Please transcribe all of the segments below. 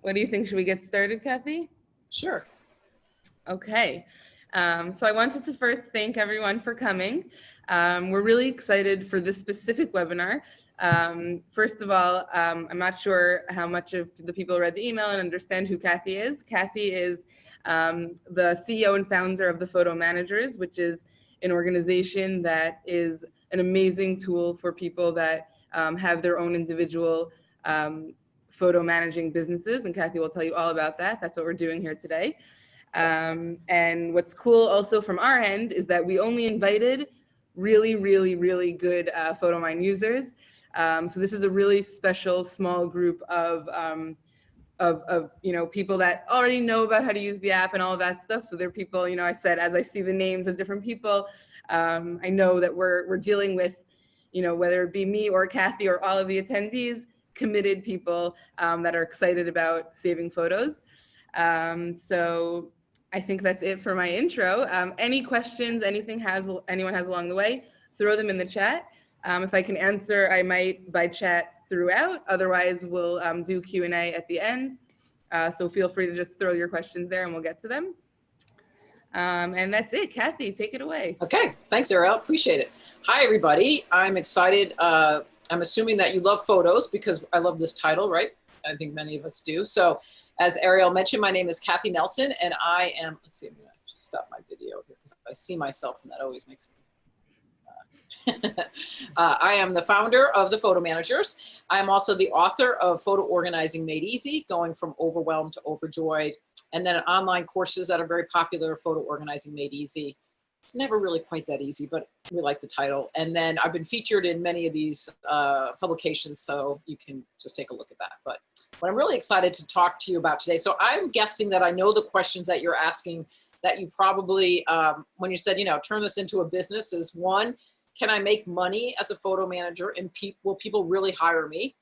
What do you think? Should we get started, Cathi? Sure. Okay. So I wanted to first thank everyone for coming. We're really excited for this specific webinar. First of all, I'm not sure how much of the people read the email and understand who Cathi is. Cathi is the CEO and founder of the Photo Managers, which is an organization that is an amazing tool for people that have their own individual photo managing businesses. And Cathi will tell you all about that. That's what we're doing here today. And what's cool also from our end is that we only invited really, really, really good Photomyne users. So this is a really special small group of people that already know about how to use the app and all of that stuff. So they're people, I said, as I see the names of different people, I know that we're dealing with, whether it be me or Cathi or all of the attendees, committed people that are excited about saving photos. So I think that's it for my intro. Any questions, anyone has along the way, throw them in the chat. If I can answer, I might by chat throughout. Otherwise, we'll do Q&A at the end. So feel free to just throw your questions there and we'll get to them. And that's it. Cathi, take it away. Okay, thanks, Ariel. Appreciate it. Hi, everybody. I'm excited. I'm assuming that you love photos because I love this title, right? I think many of us do. So as Ariel mentioned, my name is Cathi Nelson, and I am, let's see, I'm gonna just stop my video here because I see myself and that always makes me, I am the founder of the Photo Managers. I am also the author of Photo Organizing Made Easy, going from overwhelmed to overjoyed, and then online courses that are very popular, Photo Organizing Made Easy. It's never really quite that easy, but we like the title. And then I've been featured in many of these publications, so you can just take a look at that. But what I'm really excited to talk to you about today, so I'm guessing that I know the questions that you're asking that you probably, when you said, turn this into a business, is one, can I make money as a photo manager, and will people really hire me?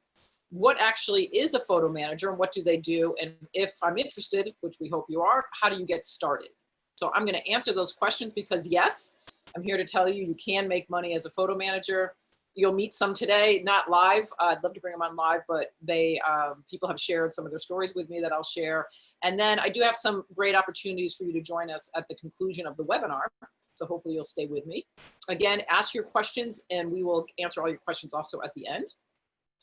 What actually is a photo manager and what do they do? And if I'm interested, which we hope you are, how do you get started? So I'm going to answer those questions because yes, I'm here to tell you, you can make money as a photo manager. You'll meet some today, not live. I'd love to bring them on live, but people have shared some of their stories with me that I'll share. And then I do have some great opportunities for you to join us at the conclusion of the webinar. So hopefully you'll stay with me. Again, ask your questions and we will answer all your questions also at the end.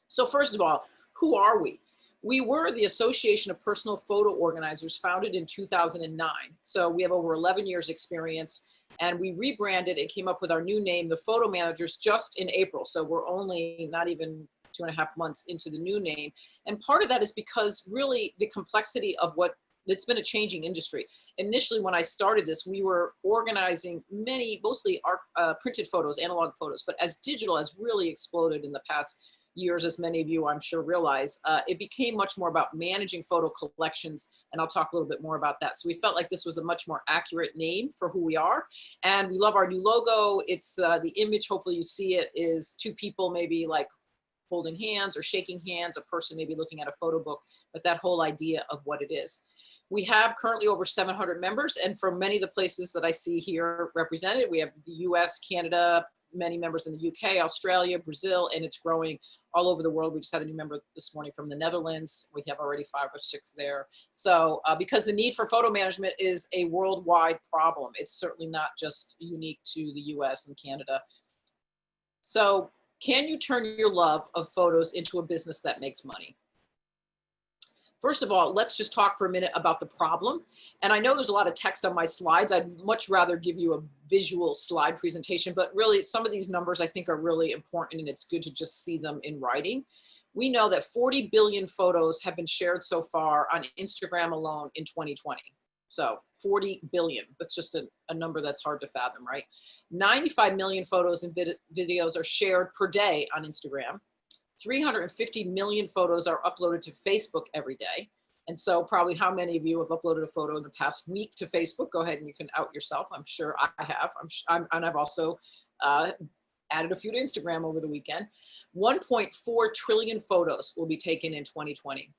So first of all, who are we? We were the Association of Personal Photo Organizers, founded in 2009. So we have over 11 years experience, and we rebranded and came up with our new name, the Photo Managers, just in April. So we're only not even 2.5 months into the new name. And part of that is because really the complexity of it's been a changing industry. Initially, when I started this, we were organizing mostly printed photos, analog photos, but as digital has really exploded in the past years, as many of you I'm sure realize, it became much more about managing photo collections, and I'll talk a little bit more about that. So we felt like this was a much more accurate name for who we are, and we love our new logo. It's the image, hopefully you see it, is two people maybe like holding hands or shaking hands, a person maybe looking at a photo book, but that whole idea of what it is. We have currently over 700 members, and from many of the places that I see here represented, we have the US, Canada, many members in the UK, Australia, Brazil, and it's growing all over the world. We just had a new member this morning from the Netherlands. We have already 5 or 6 there. So because the need for photo management is a worldwide problem, it's certainly not just unique to the US and Canada. So can you turn your love of photos into a business that makes money? First of all, let's just talk for a minute about the problem. And I know there's a lot of text on my slides. I'd much rather give you a visual slide presentation, but really some of these numbers I think are really important, and it's good to just see them in writing. We know that 40 billion photos have been shared so far on Instagram alone in 2020. So 40 billion, that's just a number that's hard to fathom, right? 95 million photos and videos are shared per day on Instagram. 350 million photos are uploaded to Facebook every day. And so probably how many of you have uploaded a photo in the past week to Facebook? Go ahead and you can out yourself. I'm sure I have. And I've also added a few to Instagram over the weekend. 1.4 trillion photos will be taken in 2020.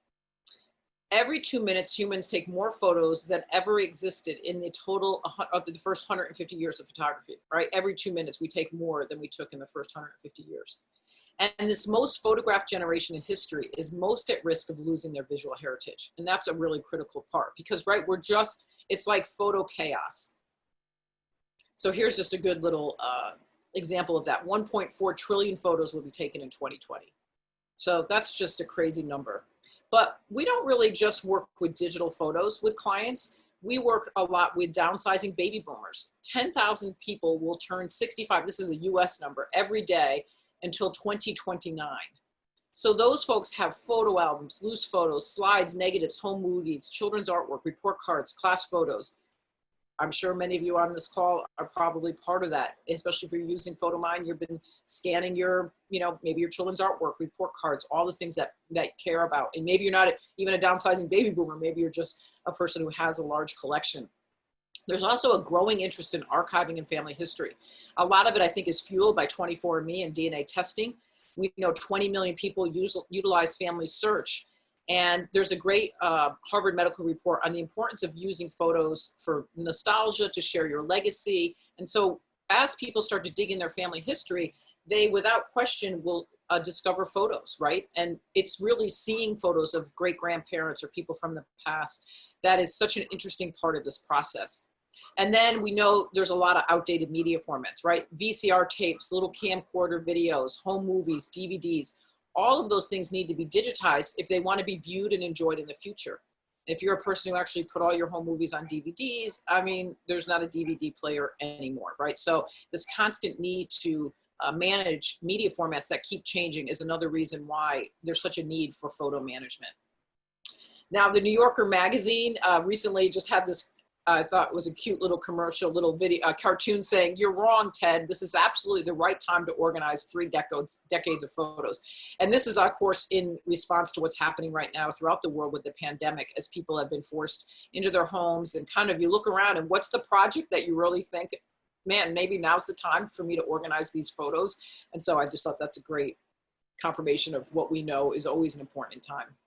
Every 2 minutes, humans take more photos than ever existed in the total of the first 150 years of photography, right? Every 2 minutes, we take more than we took in the first 150 years. And this most photographed generation in history is most at risk of losing their visual heritage. And that's a really critical part because, right, it's like photo chaos. So here's just a good little example of that. 1.4 trillion photos will be taken in 2020. So that's just a crazy number. But we don't really just work with digital photos with clients. We work a lot with downsizing baby boomers. 10,000 people will turn 65, this is a US number, every day until 2029. So those folks have photo albums, loose photos, slides, negatives, home movies, children's artwork, report cards, class photos. I'm sure many of you on this call are probably part of that, especially if you're using Photomyne. You've been scanning your, maybe your children's artwork, report cards, all the things that you care about. And maybe you're not even a downsizing baby boomer. Maybe you're just a person who has a large collection. There's also a growing interest in archiving and family history. A lot of it, I think, is fueled by 24andMe and DNA testing. We know 20 million people utilize family search. And there's a great Harvard Medical report on the importance of using photos for nostalgia, to share your legacy. And so as people start to dig in their family history, they, without question, will discover photos, right? And it's really seeing photos of great-grandparents or people from the past that is such an interesting part of this process. And then we know there's a lot of outdated media formats, right? VCR tapes, little camcorder videos, home movies, DVDs. All of those things need to be digitized if they want to be viewed and enjoyed in the future. If you're a person who actually put all your home movies on DVDs, I mean, there's not a DVD player anymore, right? So this constant need to manage media formats that keep changing is another reason why there's such a need for photo management. Now, the New Yorker magazine recently just had this, I thought it was a cute little commercial, little video, cartoon saying, "You're wrong, Ted. This is absolutely the right time to organize 3 decades of photos." And this is, of course, in response to what's happening right now throughout the world with the pandemic, as people have been forced into their homes, and kind of you look around and what's the project that you really think, man, maybe now's the time for me to organize these photos. And so I just thought that's a great confirmation of what we know is always an important time.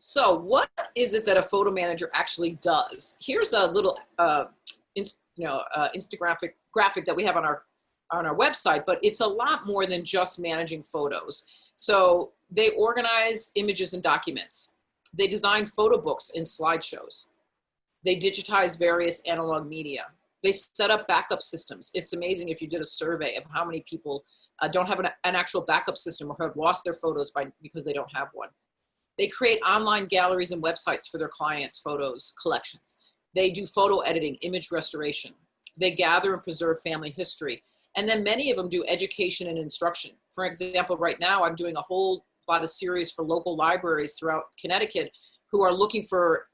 So what is it that a photo manager actually does? Here's a little Instagram graphic that we have on our website, but it's a lot more than just managing photos. So they organize images and documents. They design photo books and slideshows. They digitize various analog media. They set up backup systems. It's amazing if you did a survey of how many people don't have an actual backup system or have lost their photos because they don't have one. They create online galleries and websites for their clients' photos collections. They do photo editing, image restoration. They gather and preserve family history. And then many of them do education and instruction. For example, right now I'm doing a whole lot of series for local libraries throughout Connecticut who are looking for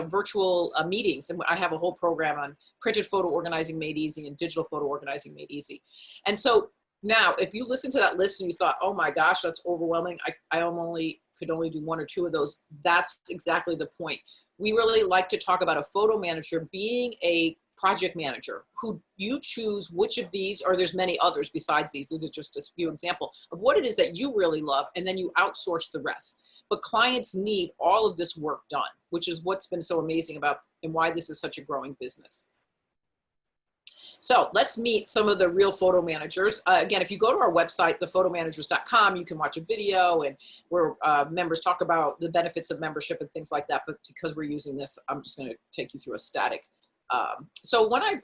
virtual meetings. And I have a whole program on printed photo organizing made easy and digital photo organizing made easy. And so now, if you listen to that list and you thought, oh my gosh, that's overwhelming, I could only do 1 or 2 of those, that's exactly the point. We really like to talk about a photo manager being a project manager who you choose which of these, or there's many others besides these, these are just a few examples of what it is that you really love, and then you outsource the rest. But clients need all of this work done, which is what's been so amazing about and why this is such a growing business. So let's meet some of the real photo managers. Again, if you go to our website, thephotomanagers.com, you can watch a video and where members talk about the benefits of membership and things like that. But because we're using this, I'm just going to take you through a static. So when I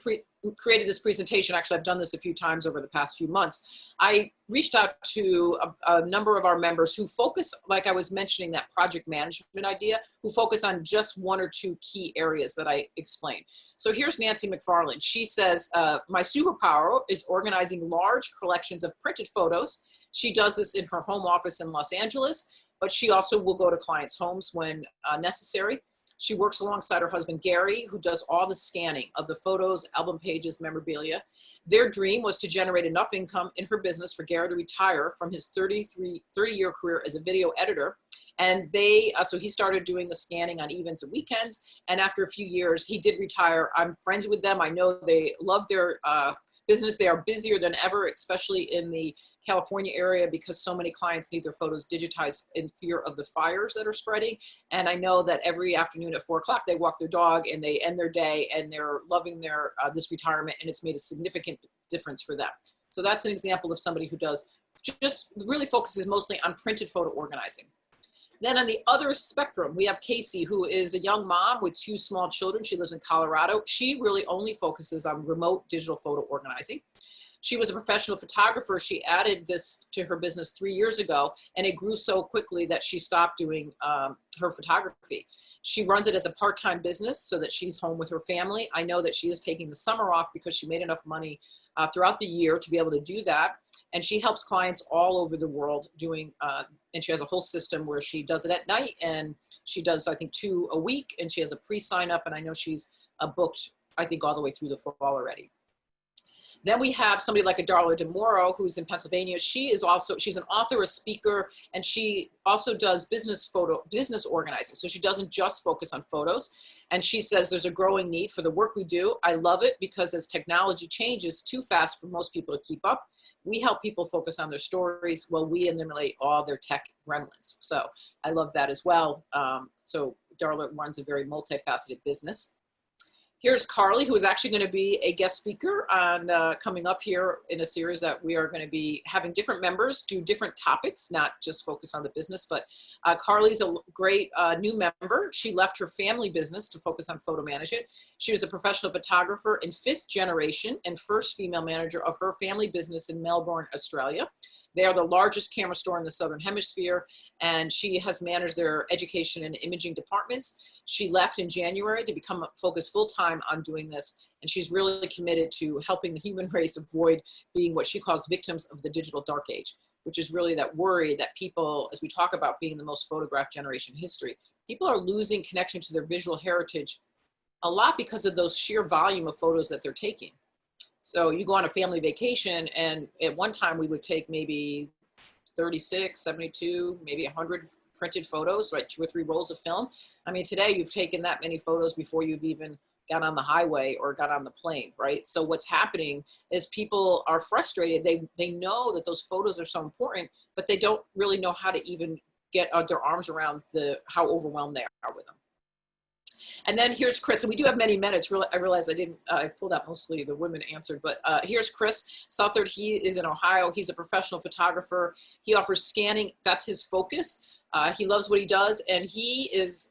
created this presentation, actually I've done this a few times over the past few months, I reached out to a number of our members who focus, like I was mentioning, that project management idea, who focus on just 1 or 2 key areas that I explained. So here's Nancy McFarland. She says, my superpower is organizing large collections of printed photos. She does this in her home office in Los Angeles, but she also will go to clients' homes when necessary. She works alongside her husband, Gary, who does all the scanning of the photos, album pages, memorabilia. Their dream was to generate enough income in her business for Gary to retire from his 30-year career as a video editor. And so he started doing the scanning on evenings and weekends. And after a few years, he did retire. I'm friends with them. I know they love their business. They are busier than ever, especially in the California area, because so many clients need their photos digitized in fear of the fires that are spreading. And I know that every afternoon at 4 o'clock, they walk their dog and they end their day and they're loving their this retirement, and it's made a significant difference for them. So that's an example of somebody who does just really focuses mostly on printed photo organizing. Then on the other spectrum, we have Casey, who is a young mom with 2 small children. She lives in Colorado. She really only focuses on remote digital photo organizing. She was a professional photographer. She added this to her business 3 years ago, and it grew so quickly that she stopped doing her photography. She runs it as a part-time business so that she's home with her family. I know that she is taking the summer off because she made enough money throughout the year to be able to do that. And she helps clients all over the world doing, and she has a whole system where she does it at night, and she does, I think, 2 a week, and she has a pre-sign up, and I know she's booked, I think, all the way through the fall already. Then we have somebody like a Darla DeMoro, who's in Pennsylvania. She's an author, a speaker, and she also does business organizing. So she doesn't just focus on photos. And she says there's a growing need for the work we do. I love it because as technology changes too fast for most people to keep up, we help people focus on their stories while we eliminate all their tech gremlins. So I love that as well. So Darla runs a very multifaceted business. Here's Carly, who is actually going to be a guest speaker on coming up here in a series that we are going to be having different members do different topics, not just focus on the business, but Carly's a great new member. She left her family business to focus on photo management. She was a professional photographer in 5th generation and first female manager of her family business in Melbourne, Australia. They are the largest camera store in the Southern Hemisphere, and she has managed their education and imaging departments. She left in January to focus full-time on doing this, and she's really committed to helping the human race avoid being what she calls victims of the digital dark age, which is really that worry that people, as we talk about being the most photographed generation in history, people are losing connection to their visual heritage a lot because of those sheer volume of photos that they're taking. So you go on a family vacation, and at one time we would take maybe 36, 72, maybe 100 printed photos, right? 2 or 3 rolls of film. I mean, today you've taken that many photos before you've even got on the highway or got on the plane, right? So what's happening is people are frustrated. They know that those photos are so important, but they don't really know how to even get their arms around how overwhelmed they are with them. And then here's Chris, and we do have many men. I realized I pulled out mostly the women answered, but here's Chris Southard. He is in Ohio. He's a professional photographer. He offers scanning. That's his focus. He loves what he does, and he is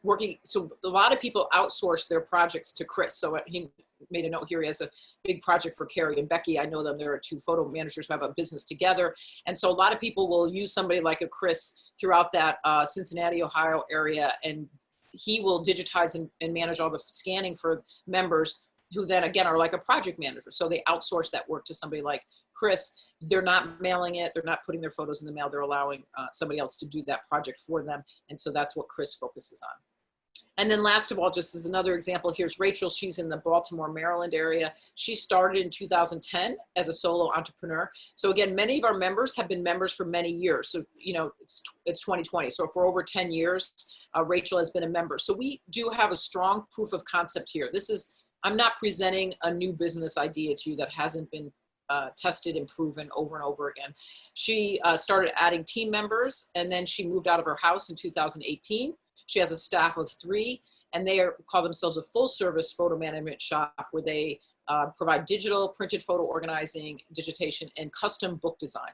working. So a lot of people outsource their projects to Chris. So he made a note here. He has a big project for Carrie and Becky. I know them. There are 2 photo managers who have a business together. And so a lot of people will use somebody like a Chris throughout that Cincinnati, Ohio area, and he will digitize and manage all the scanning for members who then again are like a project manager. So they outsource that work to somebody like Chris. They're not mailing it. They're not putting their photos in the mail. They're allowing somebody else to do that project for them. And so that's what Chris focuses on. And then last of all, just as another example, here's Rachel. She's in the Baltimore, Maryland area. She started in 2010 as a solo entrepreneur. So again, many of our members have been members for many years. So, you know, it's 2020. So for over 10 years, Rachel has been a member. So we do have a strong proof of concept here. I'm not presenting a new business idea to you that hasn't been tested and proven over and over again. She started adding team members, and then she moved out of her house in 2018. She has a staff of 3, and they call themselves a full-service photo management shop where they provide digital, printed photo organizing, digitation, and custom book design.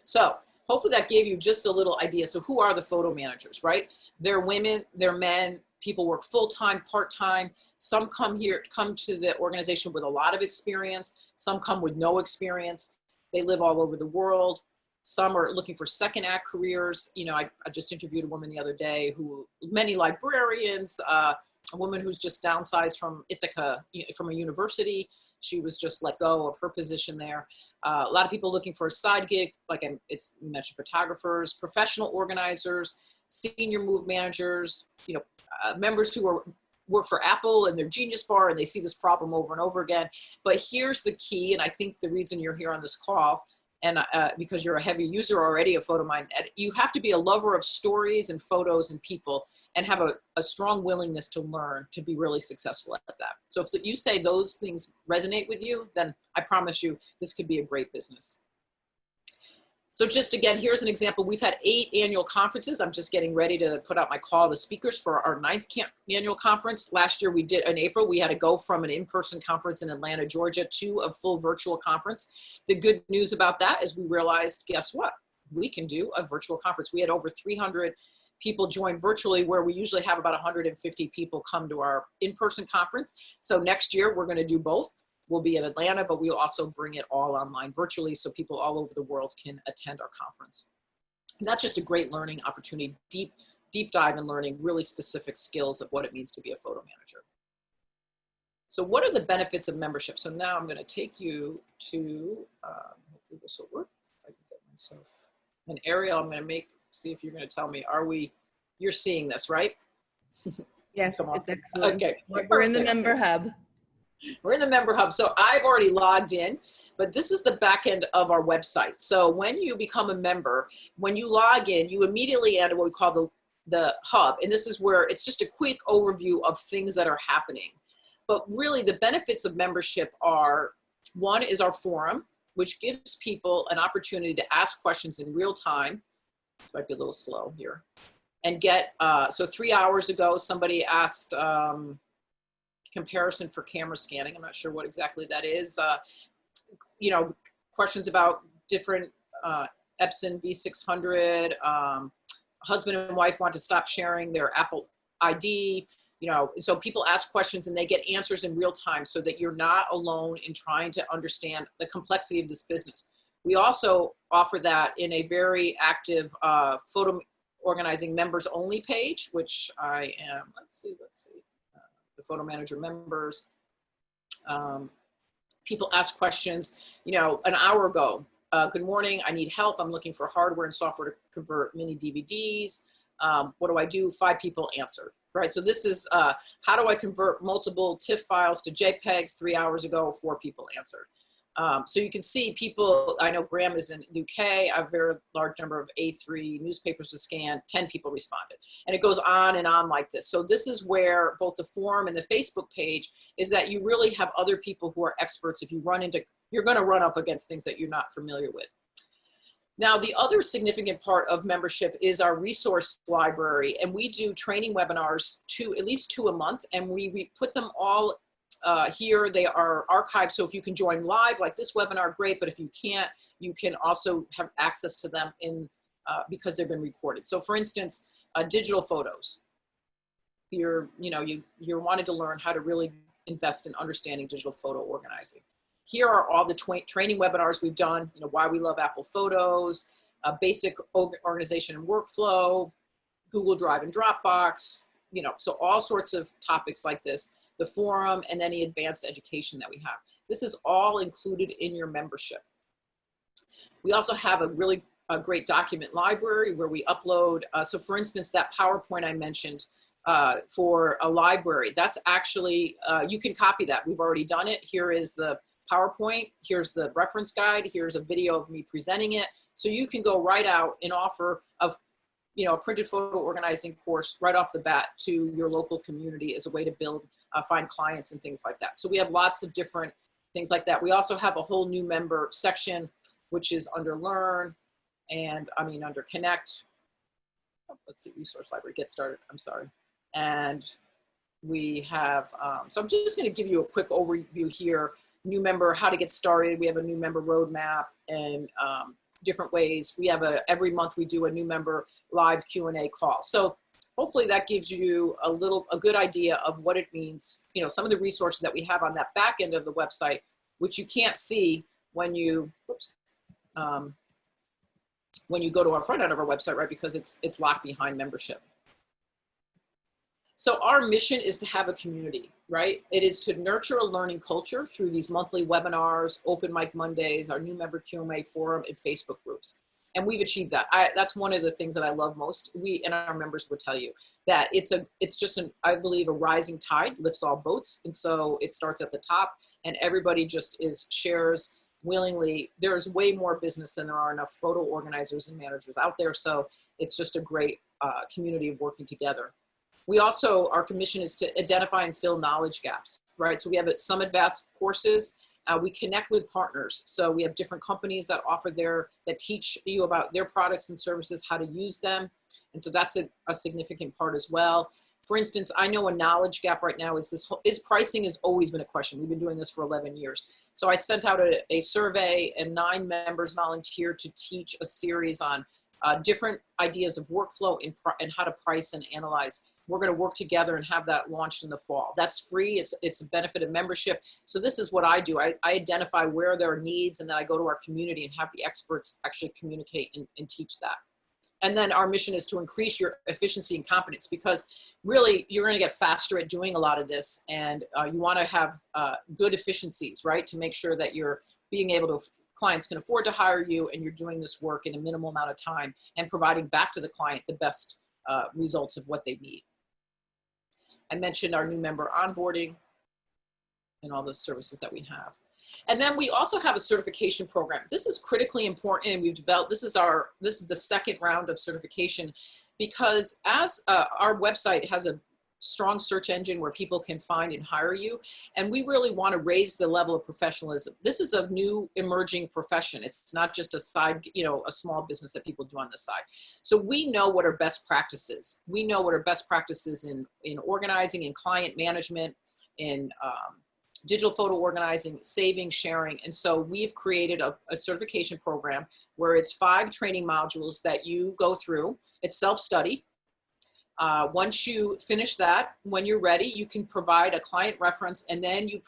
So hopefully that gave you just a little idea. So who are the photo managers, right? They're women, they're men, people work full-time, part-time. Some come to the organization with a lot of experience. Some come with no experience. They live all over the world. Some are looking for second act careers. You know, I just interviewed a woman the other day many librarians, a woman who's just downsized from Ithaca, from a university. She was just let go of her position there. A lot of people looking for a side gig, like you mentioned photographers, professional organizers, senior move managers, members who work for Apple and their Genius Bar, and they see this problem over and over again. But here's the key, and I think the reason you're here on this call, and because you're a heavy user already of Photomyne, you have to be a lover of stories and photos and people and have a strong willingness to learn to be really successful at that. So if you say those things resonate with you, then I promise you this could be a great business. So just again, here's an example. We've had 8 annual conferences. I'm just getting ready to put out my call to speakers for our 9th annual conference. Last year we did, in April, we had to go from an in-person conference in Atlanta, Georgia to a full virtual conference. The good news about that is we realized, guess what? We can do a virtual conference. We had over 300 people join virtually, where we usually have about 150 people come to our in-person conference. So next year we're going to do both. We'll be in Atlanta, but we'll also bring it all online virtually so people all over the world can attend our conference. And that's just a great learning opportunity, deep dive in learning really specific skills of what it means to be a photo manager. So what are the benefits of membership? So now I'm going to take you to, hopefully this will work. If I can get myself an Ariel, I'm going to see if you're going to tell me, you're seeing this, right? Yes, Come on. it's excellent. Okay. We're in the member hub. We're in the member hub. So I've already logged in, but this is the back end of our website. So when you become a member, when you log in, you immediately enter what we call the hub. And this is where it's just a quick overview of things that are happening. But really the benefits of membership are, one is our forum, which gives people an opportunity to ask questions in real time. This might be a little slow here. And get, so 3 hours ago, somebody asked, comparison for camera scanning. I'm not sure what exactly that is. You know, questions about different Epson V600. Husband and wife want to stop sharing their Apple ID. You know, so people ask questions and they get answers in real time so that you're not alone in trying to understand the complexity of this business. We also offer that in a very active photo organizing members only page, which I am, let's see. The photo manager members. People ask questions, you know, an hour ago, good morning, I need help. I'm looking for hardware and software to convert mini DVDs. What do I do? 5 people answer, right? So this is, how do I convert multiple TIFF files to JPEGs? 3 hours ago, 4 people answered. So you can see people, I know Graham is in the UK, I have a very large number of A3 newspapers to scan, 10 people responded. And it goes on and on like this. So this is where both the forum and the Facebook page is that you really have other people who are experts. If you run into, you're gonna run up against things that you're not familiar with. Now, the other significant part of membership is our resource library. And we do training webinars, at least 2 a month, and we put them all here. They are archived, so if you can join live like this webinar, great, but if you can't, you can also have access to them because they've been recorded. So for instance, digital photos. You wanted to learn how to really invest in understanding digital photo organizing. Here are all the training webinars we've done, you know, why we love Apple Photos, basic organization and workflow, Google Drive and Dropbox, you know, so all sorts of topics like this. The forum, and any advanced education that we have. This is all included in your membership. We also have a great document library where we upload, so for instance, that PowerPoint I mentioned for a library, that's actually, you can copy that. We've already done it. Here is the PowerPoint, here's the reference guide, here's a video of me presenting it. So you can go right out and offer a printed photo organizing course right off the bat to your local community as a way to build, find clients and things like that. So we have lots of different things like that. We also have a whole new member section, which is under Learn and under Connect. Oh, let's see, Resource Library, Get Started, I'm sorry. And we have, so I'm just gonna give you a quick overview here. New member, how to get started. We have a new member roadmap and different ways. We have every month we do a new member live Q&A call. So hopefully that gives you a good idea of what it means, you know, some of the resources that we have on that back end of the website, which you can't see when you, when you go to our front end of our website, right? Because it's locked behind membership. So our mission is to have a community, right? It is to nurture a learning culture through these monthly webinars, open mic Mondays, our new member Q&A forum, and Facebook groups. And we've achieved that. That's one of the things that I love most. We and our members would tell you that it's just I believe a rising tide lifts all boats. And so it starts at the top and everybody just shares willingly. There's way more business than there are enough photo organizers and managers out there. So it's just a great community of working together. We also, our commission is to identify and fill knowledge gaps, right? So we have some advanced courses We connect with partners. So we have different companies that offer that teach you about their products and services, how to use them. And so that's a significant part as well. For instance, I know a knowledge gap right now is pricing has always been a question. We've been doing this for 11 years. So I sent out a survey, and 9 members volunteered to teach a series on different ideas of workflow and how to price and analyze. We're going to work together and have that launched in the fall. That's free. It's a benefit of membership. So this is what I do. I identify where there are needs, and then I go to our community and have the experts actually communicate and teach that. And then our mission is to increase your efficiency and competence, because really you're going to get faster at doing a lot of this, and you want to have good efficiencies, right? To make sure that you're being able to, clients can afford to hire you, and you're doing this work in a minimal amount of time and providing back to the client the best results of what they need. I mentioned our new member onboarding and all the services that we have. And then we also have a certification program. This is critically important, and we've developed, this is the second round of certification, because as our website has a strong search engine where people can find and hire you, and we really want to raise the level of professionalism. This is a new emerging profession. It's not just a side, a small business that people do on the side. So we know what our best practices. We know what our best practices in organizing, in client management, in digital photo organizing, saving, sharing. And so we've created a certification program where it's 5 training modules that you go through. It's self-study. Once you finish that, when you're ready, you can provide a client reference, and then you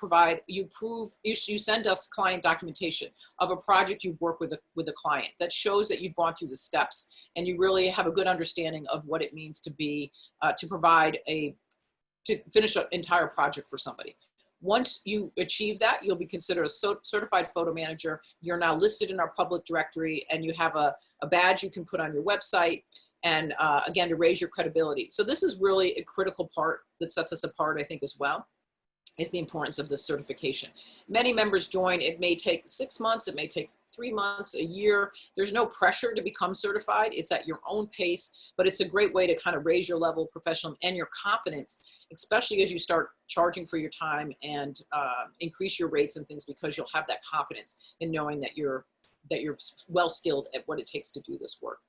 send us client documentation of a project you've worked with a client that shows that you've gone through the steps and you really have a good understanding of what it means to finish an entire project for somebody. Once you achieve that, you'll be considered a certified photo manager. You're now listed in our public directory, and you have a badge you can put on your website, and again, to raise your credibility. So this is really a critical part that sets us apart, I think, as well, is the importance of this certification. Many members join. It may take 6 months, it may take 3 months, a year. There's no pressure to become certified. It's at your own pace, but it's a great way to kind of raise your level of professionalism and your confidence, especially as you start charging for your time and increase your rates and things, because you'll have that confidence in knowing that you're well skilled at what it takes to do this work.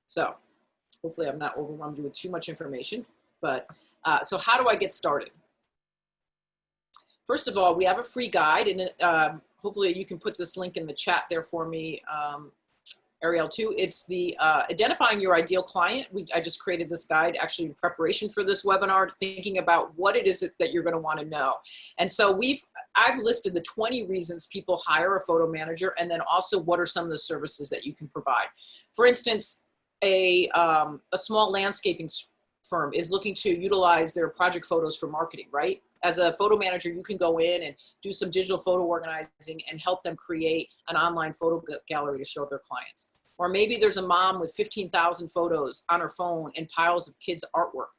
So hopefully I've not overwhelmed you with too much information, but so how do I get started? First of all, we have a free guide, and hopefully you can put this link in the chat there for me, Ariel, too. It's the identifying your ideal client. I just created this guide actually in preparation for this webinar, thinking about what it is that you're going to want to know. And so I've listed the 20 reasons people hire a photo manager, and then also what are some of the services that you can provide. For instance, a small landscaping firm is looking to utilize their project photos for marketing, right? As a photo manager, you can go in and do some digital photo organizing and help them create an online photo gallery to show their clients. Or maybe there's a mom with 15,000 photos on her phone and piles of kids' artwork.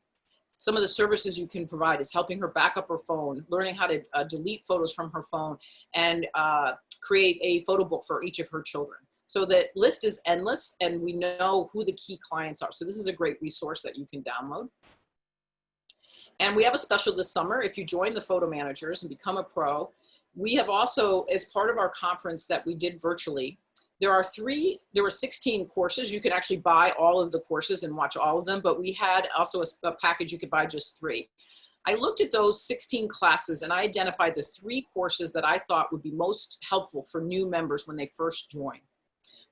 Some of the services you can provide is helping her back up her phone, learning how to delete photos from her phone, and create a photo book for each of her children. So the list is endless, and we know who the key clients are. So this is a great resource that you can download. And we have a special this summer. If you join the Photo Managers and become a pro, we have also, as part of our conference that we did virtually, there were 16 courses. You can actually buy all of the courses and watch all of them, but we had also a package you could buy just 3. I looked at those 16 classes, and I identified the 3 courses that I thought would be most helpful for new members when they first join.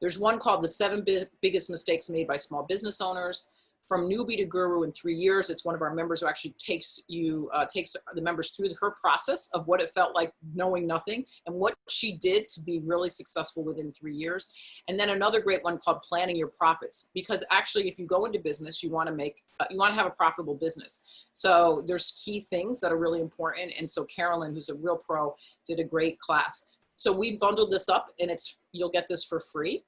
There's one called The 7 Biggest Mistakes Made by Small Business Owners. From newbie to guru in 3 years. It's one of our members who actually takes the members through her process of what it felt like knowing nothing and what she did to be really successful within 3 years. And then another great one called Planning Your Profits, because actually if you go into business, you want to have a profitable business. So there's key things that are really important. And so Carolyn, who's a real pro, did a great class. So we bundled this up, and you'll get this for free.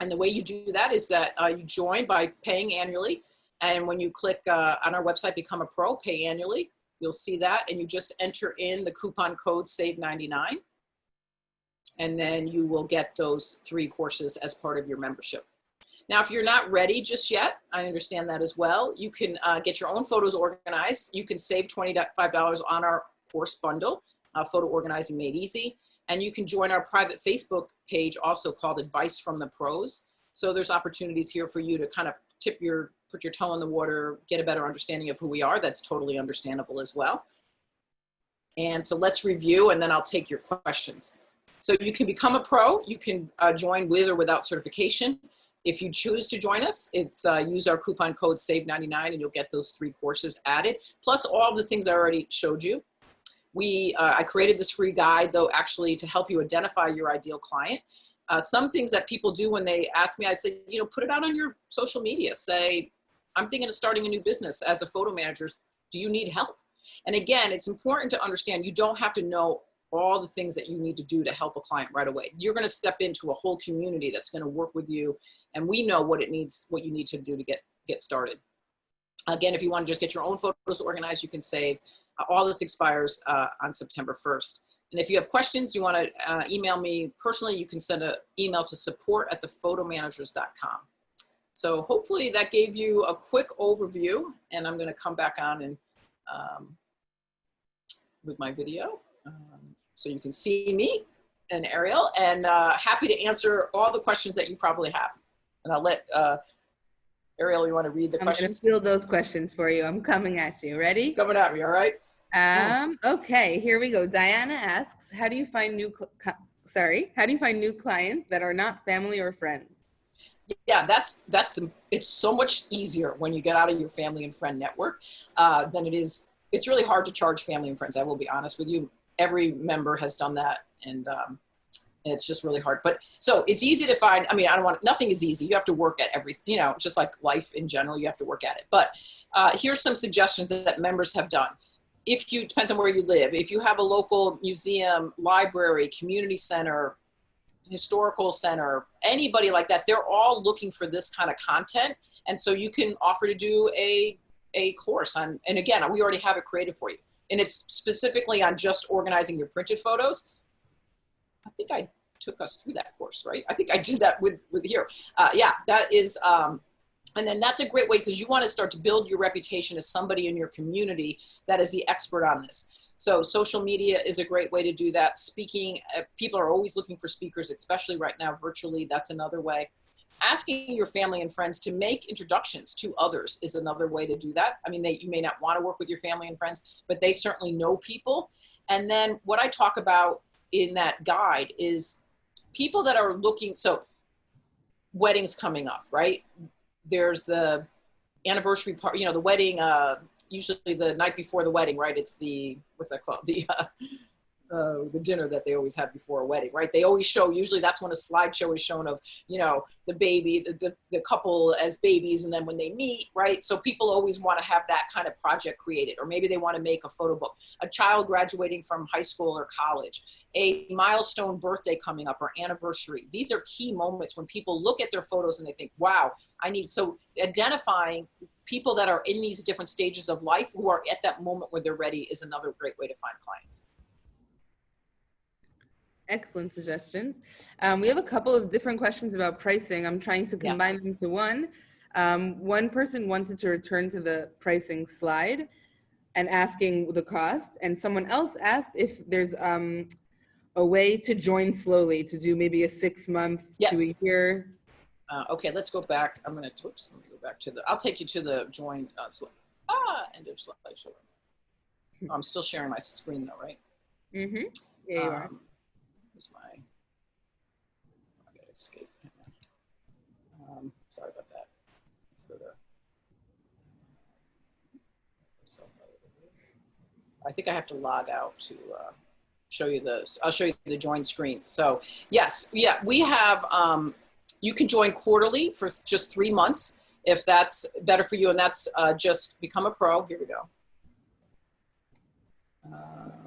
And the way you do that is that you join by paying annually. And when you click on our website, Become a Pro, pay annually, you'll see that. And you just enter in the coupon code SAVE99. And then you will get those 3 courses as part of your membership. Now, if you're not ready just yet, I understand that as well. You can get your own photos organized. You can save $25 on our course bundle, Photo Organizing Made Easy. And you can join our private Facebook page, also called Advice from the Pros. So there's opportunities here for you to kind of put your toe in the water, get a better understanding of who we are. That's totally understandable as well. And so let's review, and then I'll take your questions. So you can become a pro. You can join with or without certification. If you choose to join us, it's use our coupon code SAVE99 and you'll get those 3 courses added, plus all the things I already showed you. I created this free guide, though, actually to help you identify your ideal client. Some things that people do when they ask me, I say, you know, put it out on your social media. Say, I'm thinking of starting a new business as a photo manager. Do you need help? And again, it's important to understand you don't have to know all the things that you need to do to help a client right away. You're going to step into a whole community that's going to work with you, and we know what you need to do to get started. Again, if you want to just get your own photos organized, you can save. All this expires on September 1st. And if you have questions, you want to email me personally, you can send an email to support@thephotomanagers.com. So hopefully that gave you a quick overview, and I'm going to come back on and with my video so you can see me and Ariel, and happy to answer all the questions that you probably have. And I'll let Ariel, you want to read the questions? I'm going to field those questions for you. I'm coming at you. Ready? Coming at me, all right? Okay, here we go. Diana asks, how do you find new clients that are not family or friends? Yeah, it's so much easier when you get out of your family and friend network than it is. It's really hard to charge family and friends. I will be honest with you. Every member has done that, and it's just really hard. But so it's easy to find. I mean, nothing is easy. You have to work at everything, you know, just like life in general, you have to work at it. But here's some suggestions that members have done. Depends on where you live. If you have a local museum, library, community center, historical center, anybody like that, they're all looking for this kind of content. And so you can offer to do a course on, and again, we already have it created for you. And it's specifically on just organizing your printed photos. I think I took us through that course, right? I think I did that with here. Yeah, that is, and then that's a great way because you want to start to build your reputation as somebody in your community that is the expert on this. So social media is a great way to do that. Speaking, people are always looking for speakers, especially right now virtually. That's another way. Asking your family and friends to make introductions to others is another way to do that. I mean, you may not want to work with your family and friends, but they certainly know people. And then what I talk about in that guide is people that are looking, so weddings coming up, right? There's the anniversary part, you know, the wedding, usually the night before the wedding, right? It's the, what's that called? The dinner that they always have before a wedding, right? They always show, usually that's when a slideshow is shown of, you know, the baby, the couple as babies, and then when they meet, right? So people always want to have that kind of project created, or maybe they want to make a photo book, a child graduating from high school or college, a milestone birthday coming up or anniversary. These are key moments when people look at their photos and they think, wow, so identifying people that are in these different stages of life who are at that moment where they're ready is another great way to find clients. Excellent suggestions. We have a couple of different questions about pricing. I'm trying to combine them to one. One person wanted to return to the pricing slide and asking the cost, and someone else asked if there's a way to join slowly, to do maybe a 6-month to a year. Okay, let's go back. Let me go back to I'll take you to the join end of slideshow. Oh, I'm still sharing my screen though, right? Mm-hmm. Yeah, you are. I gotta escape. Sorry about that. Let's go to. I think I have to log out to show you I'll show you the join screen. So yes, yeah, we have. You can join quarterly for just 3 months if that's better for you, and that's just become a pro. Here we go.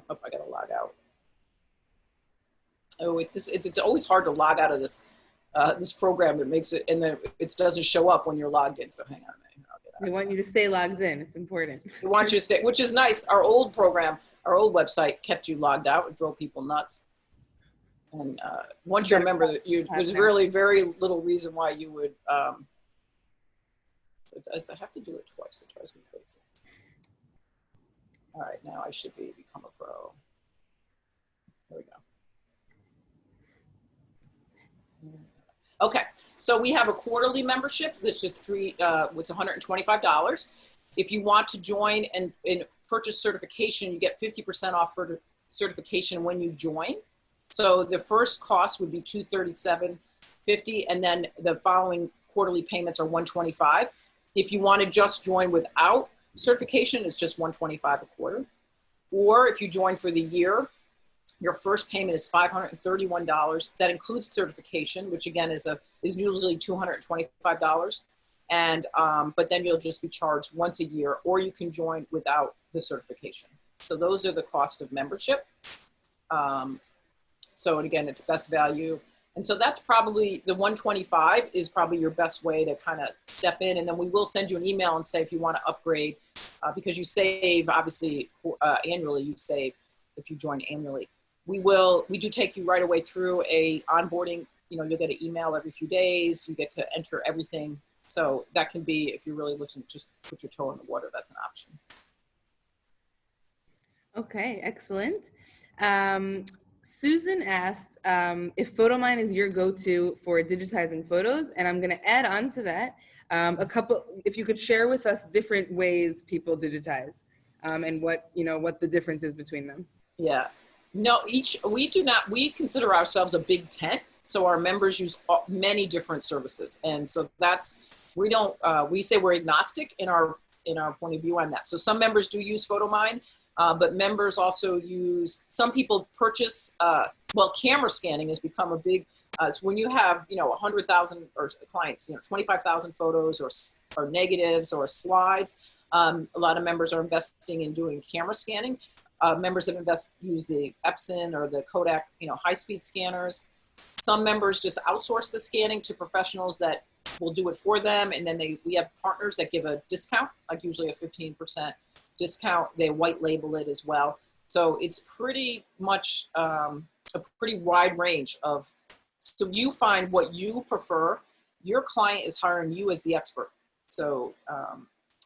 I gotta log out. Oh, it's always hard to log out of this this program. It makes it, and then it doesn't show up when you're logged in. So hang on a minute. I'll get out. They want you to stay logged in. It's important. They want you to stay, which is nice. Our old program, our old website kept you logged out. It drove people nuts. And once you're a member, there's really very little reason why you would, I have to do it twice. It drives me crazy. All right, now I should become a pro. There we go. Okay, so we have a quarterly membership. That's just it's $125. If you want to join and purchase certification, you get 50% off for certification when you join. So the first cost would be $237.50, and then the following quarterly payments are $125. If you want to just join without certification, it's just $125 a quarter. Or if you join for the year, your first payment is $531. That includes certification, which again is usually $225. And but then you'll just be charged once a year, or you can join without the certification. So those are the cost of membership. So again, it's best value. And so that's probably the $125 is probably your best way to kind of step in. And then we will send you an email and say if you want to upgrade, because you save, obviously, annually, you save if you join annually. We do take you right away through a onboarding. You'll get an email every few days. You get to enter everything. So that can be, if you're really looking to just put your toe in the water, that's an option. Okay, excellent. Susan asked if Photomyne is your go-to for digitizing photos, and I'm going to add on to that if you could share with us different ways people digitize and what the difference is between them. Yeah, no, we consider ourselves a big tent, so our members use many different services, and so we say we're agnostic in our point of view on that. So some members do use Photomyne. But members also some people purchase, camera scanning has become a big, so when you have, 100,000 or clients, 25,000 photos or negatives or slides, a lot of members are investing in doing camera scanning. Members have used the Epson or the Kodak, high-speed scanners. Some members just outsource the scanning to professionals that will do it for them. And then we have partners that give a discount, like usually a 15% discount. They white label it as well. So it's pretty much a pretty wide range so you find what you prefer. Your client is hiring you as the expert. So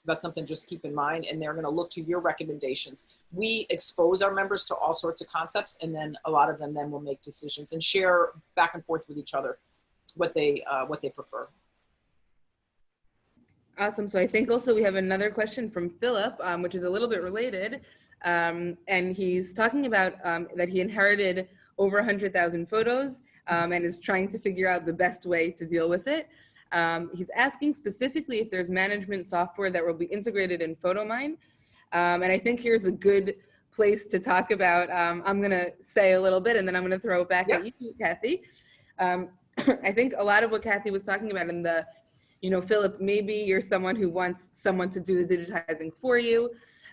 that's something just keep in mind, and they're going to look to your recommendations. We expose our members to all sorts of concepts, and then a lot of them then will make decisions and share back and forth with each other what they prefer. Awesome. So I think also we have another question from Philip, which is a little bit related. And he's talking about that he inherited over 100,000 photos and is trying to figure out the best way to deal with it. He's asking specifically if there's management software that will be integrated in Photomyne. And I think here's a good place to talk about. I'm going to say a little bit, and then I'm going to throw it back at you, Cathi. I think a lot of what Cathi was talking about in the Philip, maybe you're someone who wants someone to do the digitizing for you.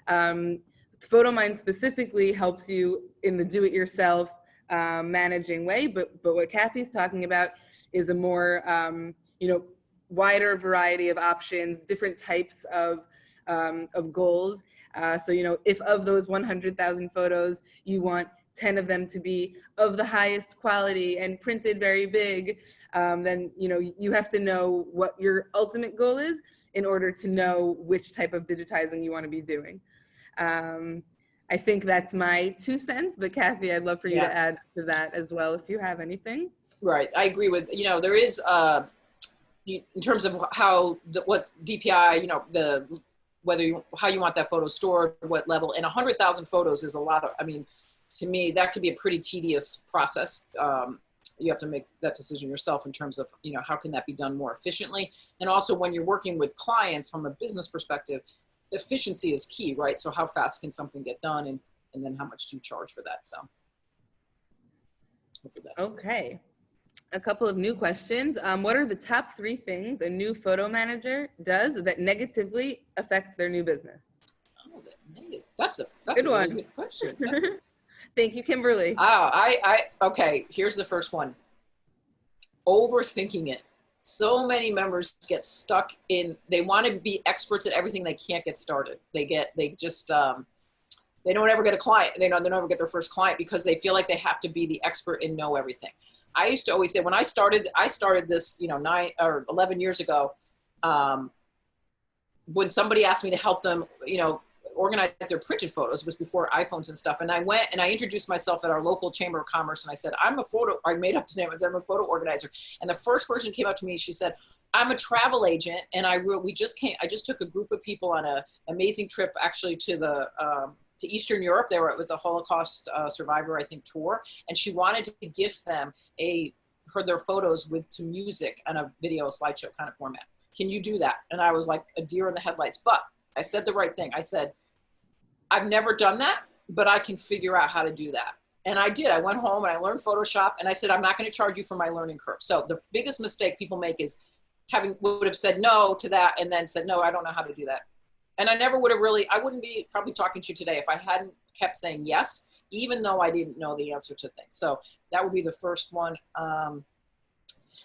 Photomyne specifically helps you in the do-it-yourself managing way, but what Cathy's talking about is a more, wider variety of options, different types of goals. So, if of those 100,000 photos, you want 10 of them to be of the highest quality and printed very big, then you have to know what your ultimate goal is in order to know which type of digitizing you want to be doing. I think that's my 2 cents, but Cathi, I'd love for you to add to that as well if you have anything. Right, I agree with, there is, in terms of what DPI, how you want that photo stored, what level, and 100,000 photos is a lot of, to me, that could be a pretty tedious process. You have to make that decision yourself in terms of, how can that be done more efficiently? And also when you're working with clients from a business perspective, efficiency is key, right? So how fast can something get done, and then how much do you charge for that? So. Okay. A couple of new questions. What are the top 3 things a new photo manager does that negatively affects their new business? Oh, that's a good one. Really good question. Thank you, Kimberly. Okay, here's the first one. Overthinking it. So many members get stuck in, they want to be experts at everything, they can't get started. They just, They don't ever get a client. They don't ever get their first client because they feel like they have to be the expert and know everything. I used to always say when I started this, 9 or 11 years ago, when somebody asked me to help them, organize their printed photos. It was before iPhones and stuff. And I went and I introduced myself at our local chamber of commerce. And I said, I made up the name. I said, I'm a photo organizer. And the first person came up to me, she said, I'm a travel agent. And I just took a group of people on an amazing trip actually to Eastern Europe. It was a Holocaust survivor, I think, tour. And she wanted to gift them their photos to music and a video slideshow kind of format. Can you do that? And I was like a deer in the headlights, but I said the right thing. I said, I've never done that, but I can figure out how to do that. And I did. I went home and I learned Photoshop and I said, I'm not going to charge you for my learning curve. So the biggest mistake people make is would have said no to that and then said, no, I don't know how to do that. And I never would have I wouldn't be probably talking to you today if I hadn't kept saying yes, even though I didn't know the answer to things. So that would be the first one.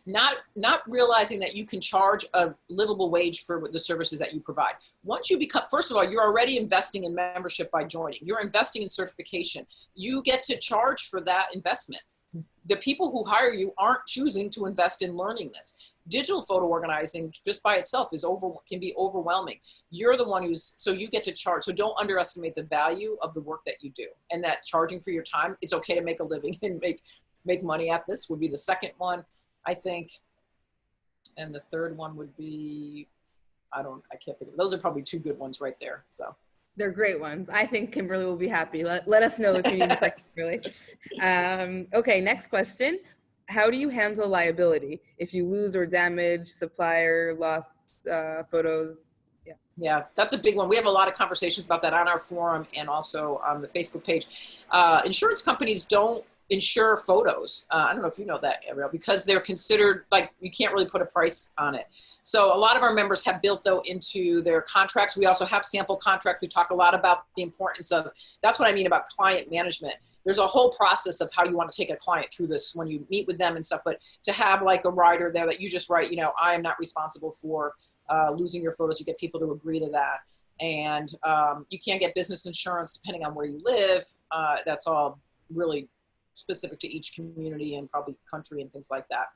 Not realizing that you can charge a livable wage for the services that you provide. Once you first of all, you're already investing in membership by joining. You're investing in certification. You get to charge for that investment. The people who hire you aren't choosing to invest in learning this. Digital photo organizing just by itself can be overwhelming. You're the one so you get to charge. So don't underestimate the value of the work that you do, and that charging for your time. It's okay to make a living and make money at this would be the second one, I think. And the third one would be, I can't think of it. Those are probably two good ones right there. So they're great ones. I think Kimberly will be happy. Let us know if you need a second, Kimberly. Okay, next question. How do you handle liability if you lose or damage supplier lost photos? Yeah, that's a big one. We have a lot of conversations about that on our forum and also on the Facebook page. Insurance companies don't insure photos. I don't know if you know that, Ariel, because they're considered like you can't really put a price on it. So a lot of our members have built though into their contracts. We also have sample contracts. We talk a lot about the importance of, that's what I mean about client management. There's a whole process of how you want to take a client through this when you meet with them and stuff, but to have like a rider there that you just write, I am not responsible for losing your photos. You get people to agree to that. And you can't get business insurance depending on where you live. That's all really specific to each community and probably country and things like that.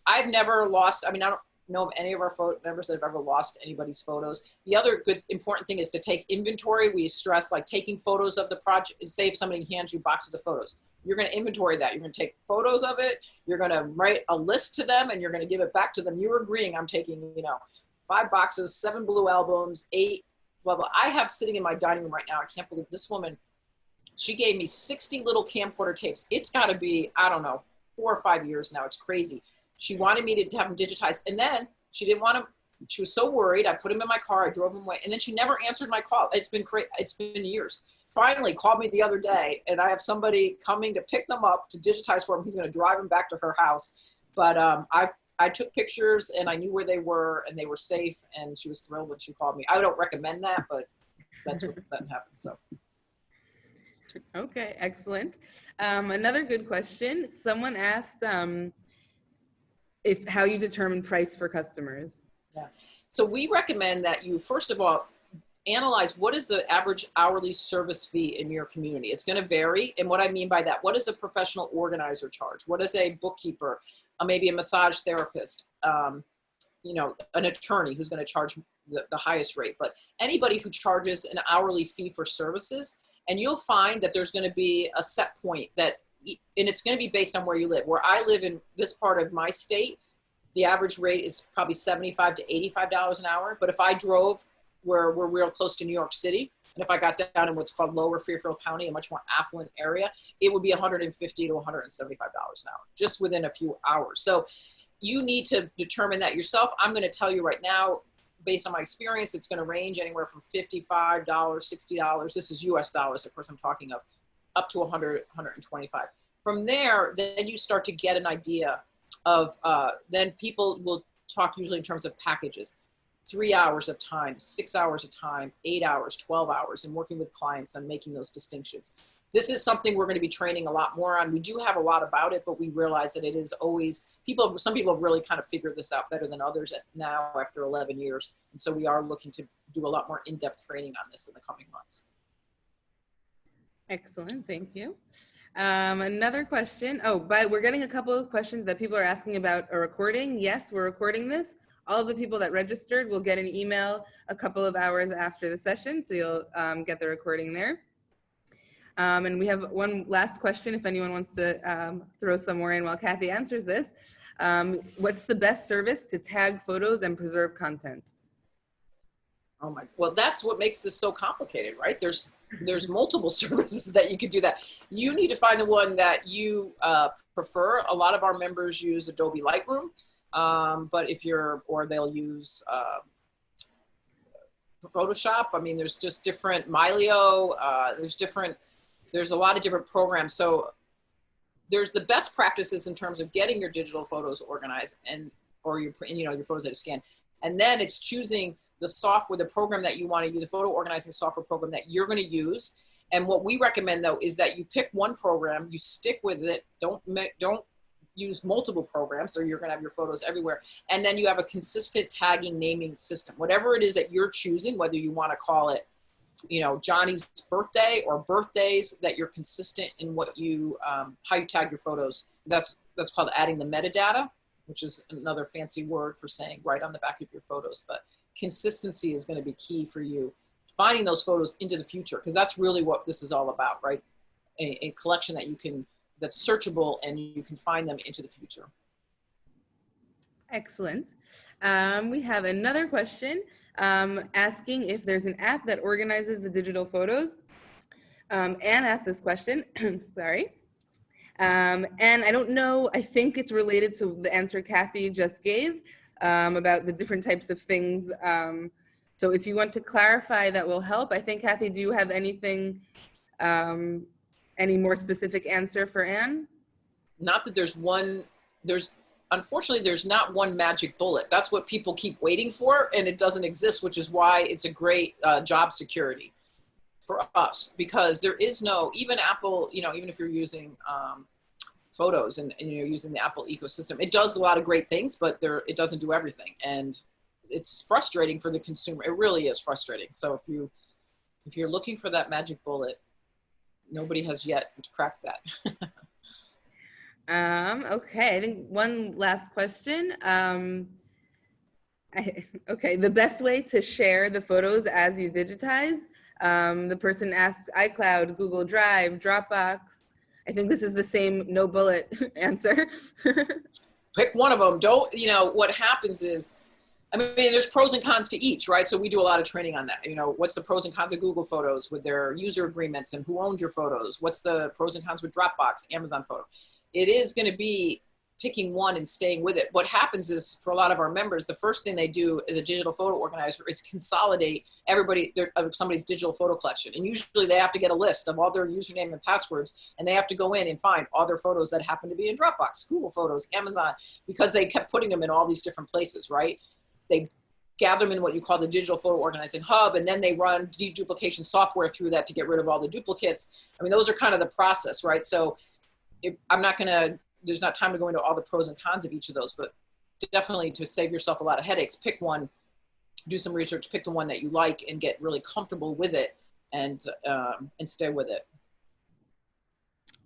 I've never lost, I don't know of any of our members that have ever lost anybody's photos. The other good important thing is to take inventory. We stress like taking photos of the project. Say if somebody hands you boxes of photos, you're going to inventory that. You're going to take photos of it. You're going to write a list to them and you're going to give it back to them. You're agreeing I'm taking, 5 boxes, 7 blue albums, 8, blah, blah. I have sitting in my dining room right now. I can't believe this woman, she gave me 60 little camcorder tapes. It's got to be, I don't know, 4 or 5 years now. It's crazy. She wanted me to have them digitized. And then she didn't want to, she was so worried. I put them in my car. I drove them away. And then she never answered my call. It's been years. Finally called me the other day and I have somebody coming to pick them up to digitize for him. He's going to drive them back to her house. But I took pictures and I knew where they were and they were safe. And she was thrilled when she called me. I don't recommend that, but that's what happened. So. Okay, excellent. Another good question. Someone asked how you determine price for customers. Yeah. So we recommend that you, first of all, analyze what is the average hourly service fee in your community. It's going to vary. And what I mean by that, what does a professional organizer charge? What does a bookkeeper, maybe a massage therapist, an attorney who's going to charge the highest rate, but anybody who charges an hourly fee for services. And you'll find that there's going to be a set point and it's going to be based on where you live. Where I live in this part of my state, the average rate is probably $75 to $85 an hour. But if I drove where we're real close to New York City, and if I got down in what's called Lower Fairfield County, a much more affluent area, it would be $150 to $175 an hour, just within a few hours. So you need to determine that yourself. I'm going to tell you right now, based on my experience, it's going to range anywhere from $55, $60. This is US dollars, of course, I'm talking of, up to 100, 125. From there, then you start to get an idea of, then people will talk usually in terms of packages. 3 hours of time, 6 hours of time, 8 hours, 12 hours, and working with clients on making those distinctions. This is something we're going to be training a lot more on. We do have a lot about it, but we realize that it is always, some people have really kind of figured this out better than others now after 11 years. And so we are looking to do a lot more in-depth training on this in the coming months. Excellent, thank you. Another question. Oh, but we're getting a couple of questions that people are asking about a recording. Yes, we're recording this. All of the people that registered will get an email a couple of hours after the session, so you'll get the recording there. And we have one last question if anyone wants to throw some more in while Cathi answers this. What's the best service to tag photos and preserve content? Oh my, well, that's what makes this so complicated, right? There's multiple services that you could do that. You need to find the one that you prefer. A lot of our members use Adobe Lightroom, but if you're, or they'll use Photoshop. I mean, there's just different, Milio, there's a lot of different programs. So there's the best practices in terms of getting your digital photos organized or your photos that you scan. And then it's choosing the software, the program that you want to use, the photo organizing software program that you're going to use. And what we recommend though, is that you pick one program, you stick with it, don't use multiple programs or you're going to have your photos everywhere. And then you have a consistent tagging naming system, whatever it is that you're choosing, whether you want to call it, Johnny's birthday or birthdays, that you're consistent in what you, how you tag your photos. That's called adding the metadata, which is another fancy word for saying right on the back of your photos. But consistency is going to be key for you finding those photos into the future, because that's really what this is all about, right? A collection that that's searchable and you can find them into the future. Excellent. We have another question asking if there's an app that organizes the digital photos. Anne asked this question, sorry. And I don't know, I think it's related to the answer Cathi just gave about the different types of things. So if you want to clarify, that will help. I think, Cathi, do you have anything, any more specific answer for Anne? Not that unfortunately, there's not one magic bullet. That's what people keep waiting for, and it doesn't exist, which is why it's a great job security for us, because there is no, even Apple, even if you're using photos and you're using the Apple ecosystem, it does a lot of great things, but it doesn't do everything. And it's frustrating for the consumer. It really is frustrating. So if you're looking for that magic bullet, nobody has yet cracked that. Okay, I think one last question. Okay, the best way to share the photos as you digitize. The person asked iCloud, Google Drive, Dropbox. I think this is the same no bullet answer. Pick one of them. What happens is, I mean, there's pros and cons to each, right? So we do a lot of training on that. What's the pros and cons of Google Photos with their user agreements and who owns your photos? What's the pros and cons with Dropbox, Amazon Photo? It is going to be picking one and staying with it. What happens is, for a lot of our members, the first thing they do as a digital photo organizer is consolidate somebody's digital photo collection. And usually they have to get a list of all their username and passwords, and they have to go in and find all their photos that happen to be in Dropbox, Google Photos, Amazon, because they kept putting them in all these different places, right? They gather them in what you call the digital photo organizing hub, and then they run deduplication software through that to get rid of all the duplicates. I mean, those are kind of the process, right? So there's not time to go into all the pros and cons of each of those, but definitely, to save yourself a lot of headaches, pick one, do some research, pick the one that you like and get really comfortable with it, and stay with it.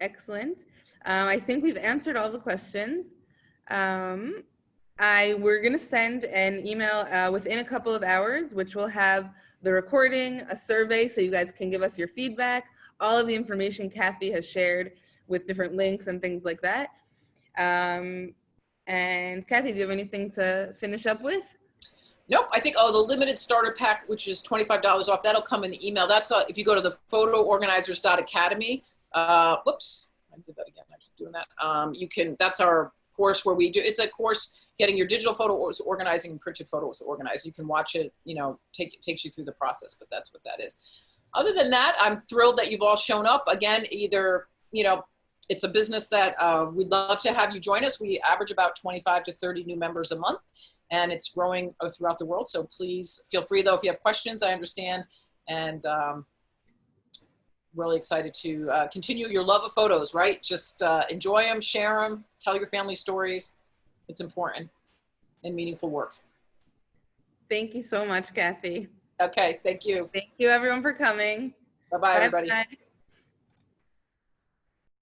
Excellent. I think we've answered all the questions. We're going to send an email within a couple of hours, which will have the recording, a survey, so you guys can give us your feedback, all of the information Cathi has shared with different links and things like that. And Cathi, do you have anything to finish up with? Nope. I think, the limited starter pack, which is $25 off, that'll come in the email. That's if you go to the photoorganizers.academy. Whoops, I did that again. I keep doing that. That's our course where it's a course getting your digital photos organizing and printed photos organized. You can watch it, takes you through the process, but that's what that is. Other than that, I'm thrilled that you've all shown up. Again, either, it's a business that we'd love to have you join us. We average about 25 to 30 new members a month, and it's growing throughout the world. So please feel free, though, if you have questions, I understand. And really excited to continue your love of photos, right? Just enjoy them, share them, tell your family stories. It's important and meaningful work. Thank you so much, Cathi. Okay, thank you. Thank you, everyone, for coming. Bye-bye, everybody. Bye-bye.